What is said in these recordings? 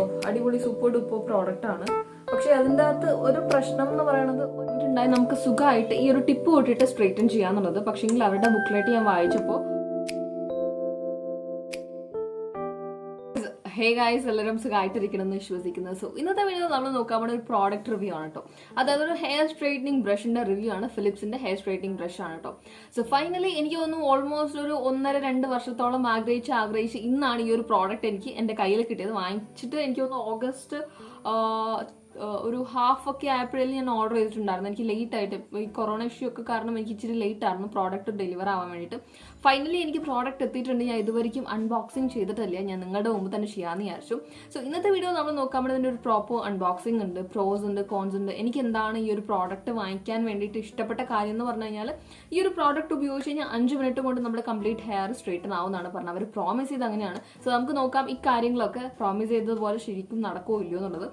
കേട്ടോ, അടിപൊളി super duper product ആണ്. പക്ഷെ അതിൻ്റെ അകത്ത് ഒരു പ്രശ്നം എന്ന് പറയുന്നത് ഉണ്ടായി, നമുക്ക് സുഖമായിട്ട് ഈ ഒരു ടിപ്പ് കൊട്ടിട്ട് സ്ട്രെയിറ്റൻ ചെയ്യാന്നുള്ളത്. പക്ഷെങ്കിൽ അവരുടെ ബുക്ക്ലെറ്റ് ഞാൻ വായിച്ചപ്പോൾ ഹേ ഗായ്സ്, എല്ലാവരും സുഖമായിട്ടിരിക്കണമെന്ന് വിശ്വസിക്കുന്നത്. സോ ഇന്നത്തെ വീഡിയോ നമ്മൾ നോക്കാൻ പോകുന്ന ഒരു പ്രോഡക്റ്റ് റിവ്യൂ ആണ് കേട്ടോ. അതായത് ഒരു ഹെയർ സ്ട്രെയിറ്റനിങ് ബ്രഷിന്റെ റിവ്യൂ ആണ്. ഫിലിപ്സിന്റെ ഹെയർ സ്ട്രെയിറ്റനിങ് ബ്രഷ് ആണ് കേട്ടോ. സോ ഫൈനലി എനിക്ക് തോന്നുന്നു ഓൾമോസ്റ്റ് ഒരു 1.5-2 വർഷത്തോളം ആഗ്രഹിച്ച് ഇന്നാണ് ഈ ഒരു പ്രോഡക്റ്റ് എനിക്ക് എന്റെ കയ്യിൽ കിട്ടിയത്. വാങ്ങിച്ചിട്ട് എനിക്ക് തോന്നുന്നു ഓഗസ്റ്റ് ഒരു ഹാഫ് ഒക്കെ ആയപ്പോഴേ ഞാൻ ഓർഡർ ചെയ്തിട്ടുണ്ടായിരുന്നു. എനിക്ക് ലേറ്റ് ആയിട്ട്, ഈ കൊറോണ ഇഷ്യൂ ഒക്കെ കാരണം എനിക്ക് ഇച്ചിരി ലേറ്റ് ആയിരുന്നു പ്രോഡക്റ്റ് ഡെലിവർ ആവാൻ വേണ്ടിയിട്ട്. ഫൈനലി എനിക്ക് പ്രോഡക്റ്റ് എത്തിയിട്ടുണ്ട്. ഞാൻ ഇതുവരെയും അൺബോക്സിങ് ചെയ്തിട്ടില്ല. ഞാൻ നിങ്ങളുടെ മുമ്പ് തന്നെ ചെയ്യാമെന്ന് വിചാരിച്ചു. സോ ഇന്നത്തെ വീഡിയോ നമ്മൾ നോക്കാൻ പറ്റുന്നതിൻ്റെ ഒരു പ്രോപ്പർ അൺബോക്സിംഗ് ഉണ്ട്, പ്രോസ് ഉണ്ട്, കോൺസ് ഉണ്ട്. എനിക്ക് എന്താണ് ഈ ഒരു പ്രോഡക്റ്റ് വാങ്ങിക്കാൻ വേണ്ടിയിട്ട് ഇഷ്ടപ്പെട്ട കാര്യം എന്ന് പറഞ്ഞു കഴിഞ്ഞാൽ, ഈ ഒരു പ്രോഡക്റ്റ് ഉപയോഗിച്ച് കഴിഞ്ഞാൽ 5 മിനിറ്റ് കൊണ്ട് നമ്മുടെ കംപ്ലീറ്റ് ഹെയർ സ്ട്രെയിറ്റൻ ആവുമെന്നാണ് പറഞ്ഞത്. അവർ പ്രോമിസ് ചെയ്ത് അങ്ങനെയാണ്. സോ നമുക്ക് നോക്കാം ഈ കാര്യങ്ങളൊക്കെ പ്രോമിസ് ചെയ്തതുപോലെ ശരിക്കും നടക്കുമോ ഇല്ലയോ എന്നുള്ളത്.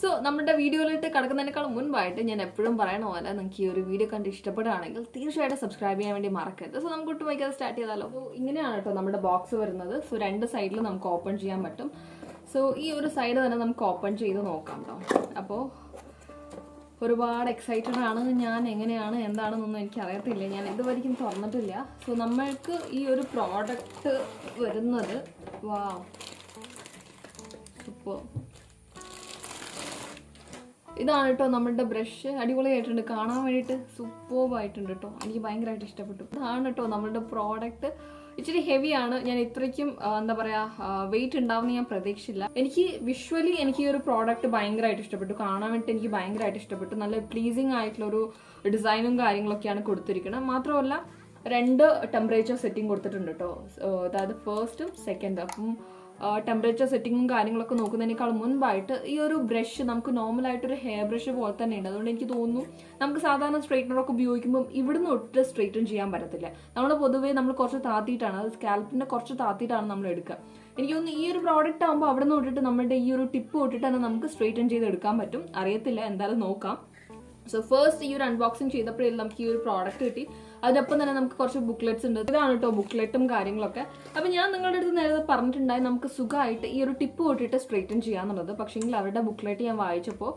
സോ നമ്മുടെ വീഡിയോയിലിട്ട് കിടക്കുന്നതിനേക്കാളും മുൻപായിട്ട് ഞാൻ എപ്പോഴും പറയണ പോലെ നിങ്ങൾക്ക് ഈ ഒരു വീഡിയോ കണ്ട് ഇഷ്ടപ്പെടുകയാണെങ്കിൽ തീർച്ചയായിട്ടും സബ്സ്ക്രൈബ് ചെയ്യാൻ വേണ്ടി മറക്കരുത്. സോ നമുക്ക് ഒട്ടും വൈകാതെ സ്റ്റാർട്ട് ചെയ്താലോ. സോ ഇങ്ങനെയാണ് കേട്ടോ നമ്മുടെ ബോക്സ് വരുന്നത്. സോ 2 സൈഡിൽ നമുക്ക് ഓപ്പൺ ചെയ്യാൻ പറ്റും. സോ ഈ ഒരു സൈഡ് തന്നെ നമുക്ക് ഓപ്പൺ ചെയ്ത് നോക്കാം കേട്ടോ. അപ്പോൾ ഒരുപാട് എക്സൈറ്റഡ് ആണ് ഞാൻ. എങ്ങനെയാണ് എന്താണെന്നൊന്നും എനിക്കറിയത്തില്ല, ഞാൻ ഇതുവരെയും തുറന്നിട്ടില്ല. സോ നമ്മൾക്ക് ഈ ഒരു പ്രോഡക്റ്റ് വരുന്നത് വാവ് സൂപ്പർ, ഇതാണ് കേട്ടോ നമ്മുടെ ബ്രഷ്. അടിപൊളിയായിട്ടുണ്ട്, കാണാൻ വേണ്ടിയിട്ട് സൂപ്പർബായിട്ടുണ്ട് കേട്ടോ. എനിക്ക് ഭയങ്കരമായിട്ട് ഇഷ്ടപ്പെട്ടു. ഇതാണ് കേട്ടോ നമ്മുടെ പ്രോഡക്റ്റ്. ഇച്ചിരി ഹെവിയാണ്. ഞാൻ ഇത്രയ്ക്കും എന്താ പറയുക വെയിറ്റ് ഉണ്ടാവുമെന്ന് ഞാൻ പ്രതീക്ഷിച്ചില്ല. എനിക്ക് വിഷ്വലി എനിക്ക് ഈ ഒരു പ്രോഡക്റ്റ് ഭയങ്കരമായിട്ട് ഇഷ്ടപ്പെട്ടു. കാണാൻ വേണ്ടിയിട്ട് എനിക്ക് ഭയങ്കരമായിട്ട് ഇഷ്ടപ്പെട്ടു. നല്ല പ്ലീസിങ് ആയിട്ടുള്ളൊരു ഡിസൈനും കാര്യങ്ങളൊക്കെയാണ് കൊടുത്തിരിക്കുന്നത്. മാത്രമല്ല 2 ടെമ്പറേച്ചർ സെറ്റിംഗ് കൊടുത്തിട്ടുണ്ട് കേട്ടോ. അതായത് ഫസ്റ്റും സെക്കൻഡും. അപ്പം ടെമ്പറേച്ചർ സെറ്റിങ്ങും കാര്യങ്ങളൊക്കെ നോക്കുന്നതിനേക്കാൾ മുൻപായിട്ട് ഈ ഒരു ബ്രഷ് നമുക്ക് നോർമലായിട്ടൊരു ഹെയർ ബ്രഷ് പോലെ തന്നെ ഉണ്ട്. അതുകൊണ്ട് എനിക്ക് തോന്നുന്നു നമുക്ക് സാധാരണ സ്ട്രെയിറ്റ്നറൊക്കെ ഉപയോഗിക്കുമ്പോൾ ഇവിടുന്ന് ഒട്ട് സ്ട്രെയിറ്റൻ ചെയ്യാൻ പറ്റത്തില്ല. നമ്മൾ പൊതുവേ നമ്മൾ കുറച്ച് താത്തിയിട്ടാണ്, അത് സ്കാൽപ്പിന്റെ കുറച്ച് താത്തിയിട്ടാണ് നമ്മൾ എടുക്കുക. എനിക്ക് തോന്നുന്നു ഈ ഒരു പ്രോഡക്റ്റ് ആകുമ്പോൾ അവിടെ നിന്ന് തൊട്ടിട്ട് നമ്മുടെ ഈ ഒരു ടിപ്പ് തൊട്ടിട്ട് തന്നെ നമുക്ക് സ്ട്രെയിറ്റൻ ചെയ്ത് എടുക്കാൻ പറ്റും. അറിയത്തില്ല, എന്തായാലും നോക്കാം. സോ ഫസ്റ്റ് ഈ ഒരു അൺബോക്സിങ് ചെയ്തപ്പോഴേ നമുക്ക് ഈ ഒരു പ്രോഡക്റ്റ് കിട്ടി. അതിനൊപ്പം തന്നെ നമുക്ക് കുറച്ച് ബുക്ക്ലെറ്റ്സ് ഉണ്ട്. ഇതാണ് കേട്ടോ ബുക്ക്ലെറ്റും കാര്യങ്ങളൊക്കെ. അപ്പം ഞാൻ നിങ്ങളുടെ അടുത്ത് നേരത്തെ പറഞ്ഞിട്ടുണ്ടായി നമുക്ക് സുഖമായിട്ട് ഈ ഒരു ടിപ്പ് തൊട്ടിട്ട് സ്ട്രെയിറ്റൻ ചെയ്യാന്നുള്ളത്. പക്ഷേങ്കിൽ അവരുടെ ബുക്ക്ലെറ്റ് ഞാൻ വായിച്ചപ്പോൾ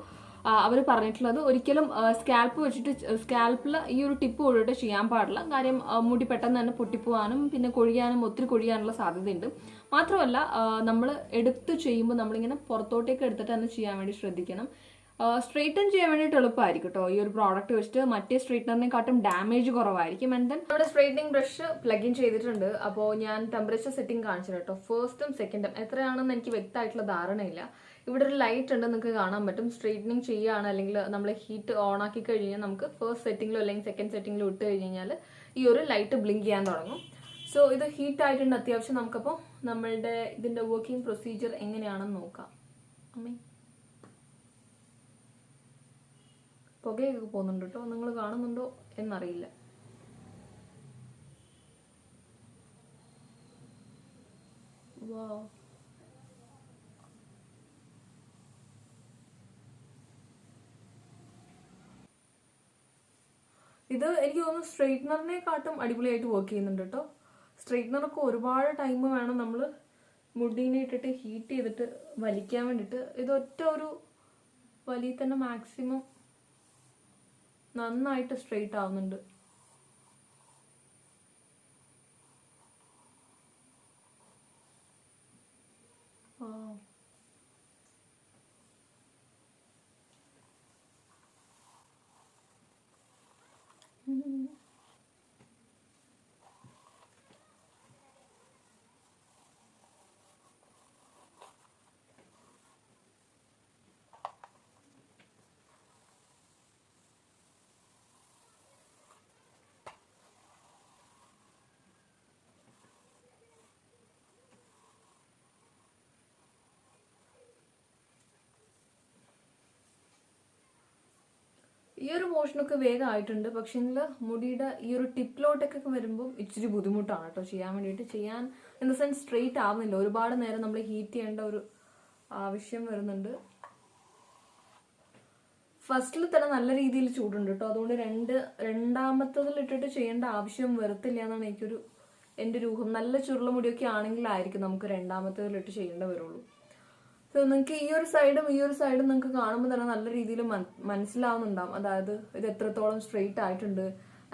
അവർ പറഞ്ഞിട്ടുള്ളത് ഒരിക്കലും സ്കാൽപ്പ് വെച്ചിട്ട് സ്കാൽപ്പിൽ ഈ ഒരു ടിപ്പ് തൊട്ടിട്ട് ചെയ്യാൻ പാടില്ല. കാര്യം മുടി പെട്ടെന്ന് തന്നെ പൊട്ടിപ്പോവാനും പിന്നെ കൊഴിയാനും ഒത്തിരി കൊഴിയാനുള്ള സാധ്യതയുണ്ട്. മാത്രമല്ല നമ്മൾ എടുത്ത് ചെയ്യുമ്പോൾ നമ്മളിങ്ങനെ പുറത്തോട്ടേക്ക് എടുത്തിട്ട് തന്നെ ചെയ്യാൻ വേണ്ടി ശ്രദ്ധിക്കണം. സ്ട്രെയിറ്റൻ ചെയ്യാൻ വേണ്ടിയിട്ട് എളുപ്പമായിരിക്കും കേട്ടോ ഈ ഒരു പ്രോഡക്റ്റ് വെച്ചിട്ട്. മറ്റേ സ്ട്രെയിറ്റനറിനെക്കാട്ടും ഡാമേജ് കുറവായിരിക്കും. ആൻഡ് ദെൻ നമ്മുടെ സ്ട്രെയിറ്റനിങ് ബ്രഷ് പ്ലഗ് ഇൻ ചെയ്തിട്ടുണ്ട്. അപ്പോൾ ഞാൻ ടെമ്പറേച്ചർ സെറ്റിംഗ് കാണിച്ചു കേട്ടോ. ഫസ്റ്റും സെക്കൻഡും എത്രയാണെന്ന് എനിക്ക് വ്യക്തമായിട്ടുള്ള ധാരണയില്ല. ഇവിടെ ഒരു ലൈറ്റ് ഉണ്ട്, നിങ്ങൾക്ക് കാണാൻ പറ്റും. സ്ട്രെയിറ്റനിങ് ചെയ്യുകയാണ് അല്ലെങ്കിൽ നമ്മൾ ഹീറ്റ് ഓൺ ആക്കി കഴിഞ്ഞാൽ നമുക്ക് ഫസ്റ്റ് സെറ്റിംഗിലോ അല്ലെങ്കിൽ സെക്കൻഡ് സെറ്റിംഗിലോ ഇട്ട് കഴിഞ്ഞാൽ ഈ ഒരു ലൈറ്റ് ബ്ലിങ്ക് ചെയ്യാൻ തുടങ്ങും. സോ ഇത് ഹീറ്റ് ആയിട്ടുണ്ട് അത്യാവശ്യം. നമുക്കപ്പോൾ നമ്മളുടെ ഇതിന്റെ വർക്കിംഗ് പ്രൊസീജിയർ എങ്ങനെയാണെന്ന് നോക്കാം. അമ്മേ പുകയൊക്കെ പോകുന്നുണ്ട് കേട്ടോ, നിങ്ങൾ കാണുന്നുണ്ടോ എന്നറിയില്ല. വാവ്, ഇത് എനിക്ക് തോന്നുന്നു സ്ട്രെയിറ്റ്നറിനെക്കാട്ടും അടിപൊളിയായിട്ട് വർക്ക് ചെയ്യുന്നുണ്ട് കേട്ടോ. സ്ട്രെയിറ്റ്നറൊക്കെ ഒരുപാട് ടൈം വേണം നമ്മൾ മുടിനെ ഇട്ടിട്ട് ഹീറ്റ് ചെയ്തിട്ട് വലിക്കാൻ വേണ്ടിയിട്ട്. ഇതൊറ്റ ഒരു വലിയ തന്നെ മാക്സിമം നന്നായിട്ട് സ്ട്രെയിറ്റ് ആവുന്നുണ്ട്. ഈ ഒരു പോർഷനൊക്കെ വേഗം ആയിട്ടുണ്ട്. പക്ഷേങ്കിൽ മുടിയുടെ ഈ ഒരു ടിപ്പിലോട്ടൊക്കെ വരുമ്പോൾ ഇച്ചിരി ബുദ്ധിമുട്ടാണ് കേട്ടോ ചെയ്യാൻ വേണ്ടിയിട്ട്. ചെയ്യാൻ ഇൻ ദ സെൻസ് സ്ട്രെയിറ്റ് ആവുന്നില്ല. ഒരുപാട് നേരം നമ്മൾ ഹീറ്റ് ചെയ്യേണ്ട ഒരു ആവശ്യം വരുന്നുണ്ട്. ഫസ്റ്റിൽ തന്നെ നല്ല രീതിയിൽ ചൂടുണ്ട് കേട്ടോ. അതുകൊണ്ട് രണ്ടാമത്തതിൽ ഇട്ടിട്ട് ചെയ്യേണ്ട ആവശ്യം വരത്തില്ല എന്നാണ് എൻ്റെ ഒരു ഊഹം. നല്ല ചുരുള മുടിയൊക്കെ ആണെങ്കിലായിരിക്കും നമുക്ക് രണ്ടാമത്തതിലിട്ട് ചെയ്യേണ്ട വരുള്ളൂ. സോ നിങ്ങൾക്ക് ഈ ഒരു സൈഡും നിങ്ങൾക്ക് കാണുമ്പോൾ തന്നെ നല്ല രീതിയിൽ മനസ്സിലാവുന്നുണ്ടാവും, അതായത് ഇത് എത്രത്തോളം സ്ട്രെയിറ്റ് ആയിട്ടുണ്ട്.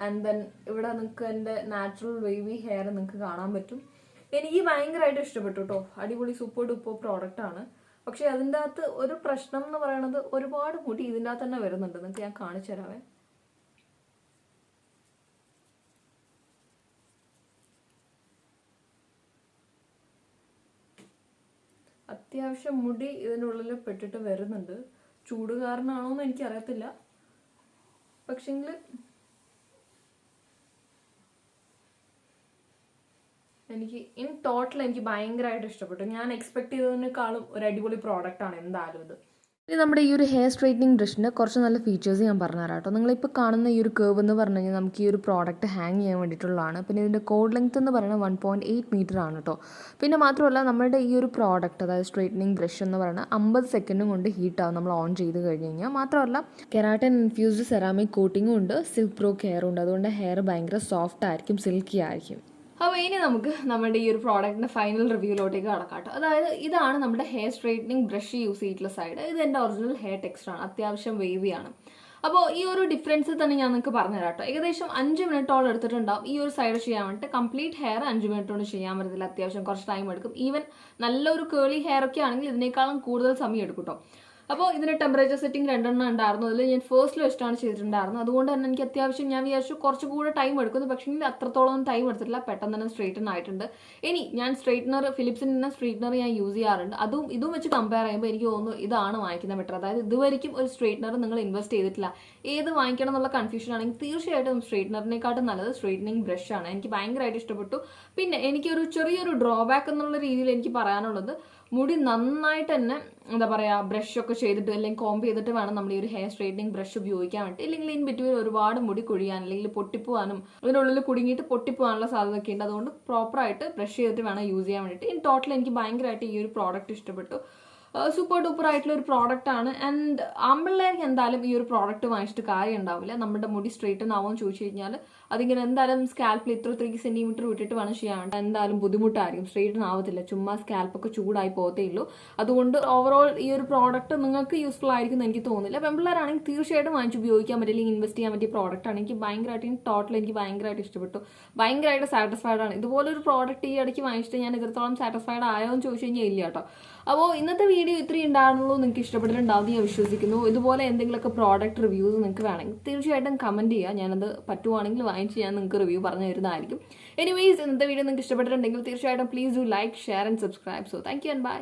ആൻഡ് ദെൻ ഇവിടെ നിങ്ങൾക്ക് എൻ്റെ നാച്ചുറൽ വേവി ഹെയർ നിങ്ങൾക്ക് കാണാൻ പറ്റും. എനിക്ക് ഭയങ്കരമായിട്ട് ഇഷ്ടപ്പെട്ടു കേട്ടോ. അടിപൊളി സൂപ്പർ ഡൂപ്പർ പ്രോഡക്റ്റ് ആണ്. പക്ഷെ അതിൻ്റെ അകത്ത് ഒരു പ്രശ്നം എന്ന് പറയുന്നത് ഒരുപാട് മുടി ഇതിൻ്റെ അകത്ത് തന്നെ വരുന്നുണ്ട്. നിങ്ങൾക്ക് ഞാൻ കാണിച്ചു തരാവേ. അത്യാവശ്യം മുടി ഇതിനുള്ളിൽ പെട്ടിട്ട് വരുന്നുണ്ട്. ചൂട് കാരണമാണോ എന്ന് എനിക്കറിയത്തില്ല. പക്ഷെങ്കിൽ എനിക്ക് ടോട്ടൽ എനിക്ക് ഭയങ്കരമായിട്ട് ഇഷ്ടപ്പെട്ടു. ഞാൻ എക്സ്പെക്ട് ചെയ്തതിനേക്കാളും ഒരു അടിപൊളി പ്രോഡക്റ്റ് ആണ് എന്തായാലും ഇത്. ഇനി നമ്മുടെ ഈ ഒരു ഹെയർ സ്ട്രൈറ്റനിങ് ബ്രഷിൻ്റെ കുറച്ച് നല്ല ഫീച്ചേഴ്സ് ഞാൻ പറഞ്ഞുതരാം കേട്ടോ. നിങ്ങളിപ്പോൾ കാണുന്ന ഈ ഒരു കേർവ് എന്ന് പറഞ്ഞു കഴിഞ്ഞാൽ നമുക്ക് ഈ ഒരു പ്രോഡക്റ്റ് ഹാങ് ചെയ്യാൻ വേണ്ടിയിട്ടുള്ളതാണ്. പിന്നെ ഇതിൻ്റെ കോഡ് ലെങ്ത് എന്ന് പറയുന്നത് 1.8 മീറ്റർ ആണ് കേട്ടോ. പിന്നെ മാത്രമല്ല നമ്മുടെ ഈ ഒരു പ്രോഡക്റ്റ്, അതായത് സ്ട്രൈറ്റനിങ് ബ്രഷ് എന്ന് പറയുന്നത് 50 സെക്കൻഡും കൊണ്ട് ഹീറ്റാവും നമ്മൾ ഓൺ ചെയ്ത് കഴിഞ്ഞ് കഴിഞ്ഞാൽ. മാത്രമല്ല കെരാറ്റിൻ ഇൻഫ്യൂസ്ഡ് സെറാമിക് കോട്ടിങ്ങും ഉണ്ട്, സിൽക്ക് പ്രോ കെയറും ഉണ്ട്. അതുകൊണ്ട് ഹെയർ ഭയങ്കര സോഫ്റ്റ് ആയിരിക്കും, സിൽക്കി ആയിരിക്കും. അപ്പോൾ ഇനി നമുക്ക് നമ്മുടെ ഈ ഒരു പ്രോഡക്റ്റിൻ്റെ ഫൈനൽ റിവ്യൂയിലോട്ടേക്ക് കടക്കാം കേട്ടോ. അതായത് ഇതാണ് നമ്മുടെ ഹെയർ സ്ട്രൈറ്റനിങ് ബ്രഷ് യൂസ് ചെയ്തിട്ടുള്ള സൈഡ്. ഇത് എൻ്റെ ഒറിജിനൽ ഹെയർ ടെക്സ്ചറാണ്, അത്യാവശ്യം വേവിയാണ്. അപ്പോൾ ഈ ഒരു ഡിഫറൻസ് തന്നെ ഞാൻ നിങ്ങൾക്ക് പറഞ്ഞുതരാം കേട്ടോ. ഏകദേശം 5 മിനിറ്റോളം എടുത്തിട്ടുണ്ടാവും ഈ ഒരു സൈഡ് ചെയ്യാൻ വേണ്ടിയിട്ട്. കംപ്ലീറ്റ് ഹെയർ 5 മിനിറ്റ് കൊണ്ട് ചെയ്യാൻ പറ്റത്തില്ല, അത്യാവശ്യം കുറച്ച് ടൈം എടുക്കും. ഈവൻ നല്ലൊരു കേളി ഹെയർ ഒക്കെ ആണെങ്കിൽ ഇതിനേക്കാളും കൂടുതൽ സമയം എടുക്കും കേട്ടോ. അപ്പോൾ ഇതിന് ടെമ്പറേച്ചർ സെറ്റിംഗ് 2 ഉണ്ടായിരുന്നു. അതിൽ ഞാൻ ഫസ്റ്റിൽ വെച്ചിട്ടാണ് ചെയ്തിട്ടുണ്ടായിരുന്നത്. അതുകൊണ്ട് തന്നെ എനിക്ക് അത്യാവശ്യം ഞാൻ വിചാരിച്ചു കുറച്ചുകൂടെ ടൈം എടുക്കുന്നു. പക്ഷേ അത്രത്തോളം ടൈം എടുത്തിട്ടില്ല, പെട്ടെന്ന് തന്നെ സ്ട്രെയിറ്റൻ ആയിട്ടുണ്ട്. ഇനി ഞാൻ സ്ട്രെയിറ്റ്നർ ഫിലിപ്സിൻ്റെ സ്ട്രെയിറ്റ്നർ ഞാൻ യൂസ് ചെയ്യാറുണ്ട്. ഇതും വെച്ച് കമ്പയർ ചെയ്യുമ്പോൾ എനിക്ക് തോന്നുന്നു ഇതാണ് വാങ്ങിക്കുന്നത് ബെറ്റർ. അതായത് ഇതുവരെയും ഒരു സ്ട്രെയിറ്റ്നർ നിങ്ങൾ ഇൻവെസ്റ്റ് ചെയ്തിട്ടില്ല, ഏത് വാങ്ങിക്കണം എന്നുള്ള കൺഫ്യൂഷൻ ആണെങ്കിൽ തീർച്ചയായിട്ടും സ്ട്രെയിറ്റ്നറിനെക്കാട്ടും നല്ലത് സ്ട്രെയിറ്റനിങ് ബ്രഷ് ആണ്. എനിക്ക് ഭയങ്കരമായിട്ട് ഇഷ്ടപ്പെട്ടു. പിന്നെ എനിക്കൊരു ചെറിയൊരു ഡ്രോബാക്ക് എന്നുള്ള രീതിയിൽ എനിക്ക് പറയാനുള്ളത്, മുടി നന്നായിട്ട് തന്നെ എന്താ പറയുക ബ്രഷൊക്കെ ചെയ്തിട്ട് അല്ലെങ്കിൽ കോംബ് ചെയ്തിട്ട് വേണം നമ്മൾ ഈ ഒരു ഹെയർ സ്ട്രൈറ്റനിങ് ബ്രഷ് ഉപയോഗിക്കാൻ വേണ്ടി. ഇല്ലെങ്കിൽ ഇൻ ബിറ്റ്വീൻ ഒരുപാട് മുടി കൊഴിയാൻ അല്ലെങ്കിൽ പൊട്ടിപ്പോവാനും അതിനുള്ളിൽ കുടുങ്ങിയിട്ട് പൊട്ടിപ്പോകാനുള്ള സാധ്യതയൊക്കെ ഉണ്ട്. അതുകൊണ്ട് പ്രോപ്പറായിട്ട് ബ്രഷ് ചെയ്തിട്ട് വേണം യൂസ് ചെയ്യാൻ വേണ്ടിയിട്ട്. ഇൻ ടോട്ടൽ എനിക്ക് ഭയങ്കരമായിട്ട് ഈ ഒരു പ്രോഡക്റ്റ് ഇഷ്ടപ്പെട്ടു. സൂപ്പർ ഡൂപ്പർ ആയിട്ടുള്ള ഒരു പ്രോഡക്റ്റ് ആണ്. ആൻഡ് ആമ്പിള്ളേർക്ക് എന്തായാലും ഈ ഒരു പ്രോഡക്റ്റ് വാങ്ങിച്ചിട്ട് കാര്യം ഉണ്ടാവില്ല. നമ്മുടെ മുടി സ്ട്രെയിറ്റൻ ആവുമെന്ന് ചോദിച്ചു കഴിഞ്ഞാൽ അതിങ്ങനെ എന്തായാലും സ്കാൽപ്പിൽ 3 സെന്റിമീറ്റർ വിട്ടിട്ട് വേണം ചെയ്യാൻ. എന്തായാലും ബുദ്ധിമുട്ടായിരിക്കും, സ്ട്രെയിറ്റൻ ആവത്തില്ല, ചുമ്മാ സ്കാൽപ്പൊക്കെ ചൂടായി പോകത്തേ ഉള്ളൂ. അതുകൊണ്ട് ഓവറോൾ ഈ ഒരു പ്രോഡക്റ്റ് നിങ്ങൾക്ക് യൂസ്ഫുൾ ആയിരിക്കും എന്ന് എനിക്ക് തോന്നുന്നില്ല. പെൺപിള്ളേരാണെങ്കിൽ തീർച്ചയായിട്ടും വാങ്ങിച്ച് ഉപയോഗിക്കാൻ പറ്റില്ല, ഇൻവെസ്റ്റ് ചെയ്യാൻ പറ്റിയ പ്രോഡക്റ്റ് ആണ്. എനിക്ക് ഭയങ്കരമായിട്ട് ടോട്ടൽ എനിക്ക് ഭയങ്കരമായിട്ട് ഇഷ്ടപ്പെട്ടു, ഭയങ്കരമായിട്ട് സാറ്റിസ്ഫൈഡ് ആണ്. ഇതുപോലൊരു പ്രോഡക്റ്റ് ഈ ഇടയ്ക്ക് വാങ്ങിച്ചിട്ട് ഞാൻ ഇത്രത്തോളം സാറ്റിസ്ഫൈഡ് ആയോ എന്ന് ചോദിച്ചു കഴിഞ്ഞാൽ ഇല്ല കേട്ടോ. അപ്പോൾ ഇന്നത്തെ വീഡിയോ ഇത്രയും ഉണ്ടാകുന്നുള്ളൂ. നിങ്ങൾക്ക് ഇഷ്ടപ്പെട്ടിട്ടുണ്ടാവും ഞാൻ വിശ്വസിക്കുന്നു. ഇതുപോലെ എന്തെങ്കിലുമൊക്കെ പ്രോഡക്റ്റ് റിവ്യൂസ് നിങ്ങൾക്ക് വേണമെങ്കിൽ തീർച്ചയായിട്ടും കമൻറ്റ് ചെയ്യുക. ഞാനത് പറ്റുവാണെങ്കിൽ വാങ്ങിച്ച് ഞാൻ നിങ്ങൾക്ക് റിവ്യൂ പറഞ്ഞു തരുന്നതായിരിക്കും. എനിവേസ് ഇന്നത്തെ വീഡിയോ നിങ്ങൾക്ക് ഇഷ്ടപ്പെട്ടിട്ടുണ്ടെങ്കിൽ തീർച്ചയായിട്ടും please do like, share and subscribe. So thank you and by.